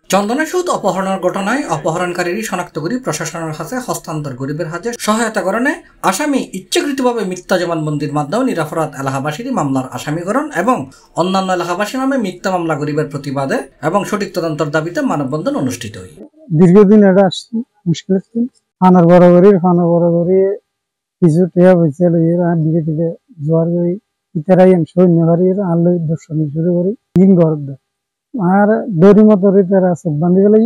চন্দনা সুদ অপহরণের ঘটনায় অপহরণকারী শনাক্ত করে প্রশাসনের কাছে হস্তান্তর গরিবের হাতে সহায়তা করণে আসামি ইচ্ছাকৃতভাবে মিথ্যা জবানবন্দির মাধ্যমে নিরাপরাধ এলাকাবাসীর মামলার আসামিকরণ এবং অন্যান্য এলাকাবাসীর নামে মিথ্যা মামলা গরিবের প্রতিবাদে এবং সঠিক তদন্তের দাবিতে মানববন্ধন অনুষ্ঠিত হয়। দীর্ঘদিন এটা আসছে মুশকিল ফানার বরাবরই কিছু টেয়া হয়েছে ধীরে ধীরে জোয়ার করি ইতারাই সৈন্য বাড়ি আলো দর্শনী শুরু করি দিন গরম আর দড়ি মতো তারা সব বান্ধি গেলে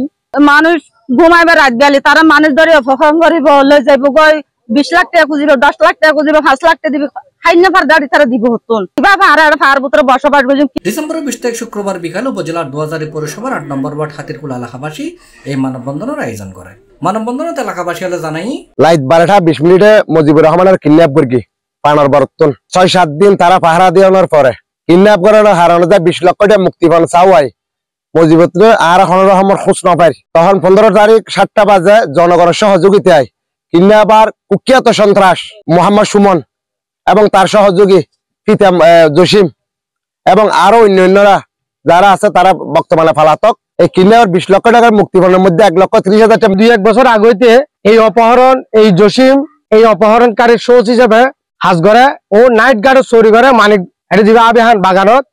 মানুষ ঘুমাইবে রাত গেলে তারা মানুষ ধরে অপহরণ করিব লই যাইব গই 20 লাখ টাকা খুঁজিব 10 লাখ টাকা খুঁজিব 5 লাখ টাকা দিবে খাইনা ফার দাড়ি তারা দিব হতন কিভাবে আর ফার ভিতরে বসবাস করবে। ডিসেম্বরের 20 তারিখ শুক্রবার বিকালে উপজেলার 2000 পৌরসভার 8 নম্বর ওয়ার্ড হাতিরকুল এলাকাবাসী এই মানববন্ধনের আয়োজন করে। মানববন্ধনে এলাকাবাসী হলে জানাই লাইট 12টা 20 মিনিটে মুজিবুর রহমানের কিডন্যাপ করি পানার বরতন 6-7 দিন তারা পাহারা দেওয়ার পরে কিডন্যাপ করানো হারানো যায় 20 লক্ষ টাকা মুক্তিপণ চাওয়াই মুজিবুর আর রহমান খোঁজ না পাই। তখন 15 তারিখ 7টা বাজে জনগণের সহযোগিতায় কিডন্যাপার কুখ্যাত সন্ত্রাস মোহাম্মদ সুমন এবং তার সহযোগী ফিতাম জসিম এবং আরো অন্যান্যরা যারা আছে তারা বর্তমানে পলাতক। এই কিডন্যাপার 20 লক্ষ টাকার মুক্তিপণের মধ্যে 1,30,000 টাকা 2-1 বছর আগেতে এই অপহরণ এই জসিম এই অপহরণকারীর সোর্স হিসেবে হাজ করে ও নাইট গার্ড চুরি করে মানিক এটা দিবে আবিহান বাগানত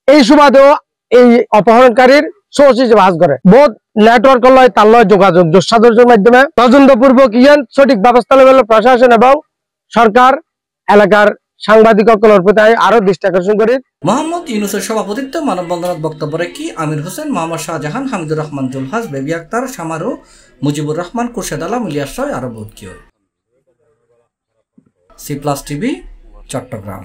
এই সুবাদেও এই অপহরণকারীর সোর্স হিসেবে হাজ করে বহুত নেটওয়ার্ক লয় তার লয় যোগাযোগ সাদর্যের মাধ্যমে তদন্তপূর্বক ইয়ান সঠিক ব্যবস্থা নেবে প্রশাসন এবং সরকার এলাকার সাংবাদিকসকলের প্রতি আরো দৃষ্টি আকর্ষণ করে। মোহাম্মদ ইউনুসের সভাপতিত্বে মানববন্ধনের বক্তব্য রেখে আমির হোসেন, মোহাম্মদ শাহজাহান, হামিদুর রহমান জুলহাস, বেবি আক্তার, শামারু, মুজিবুর রহমান, খুরশেদ আলম, ইলিয়াস সহ আরো বহুত কেউ। C+ TV, Chittagong.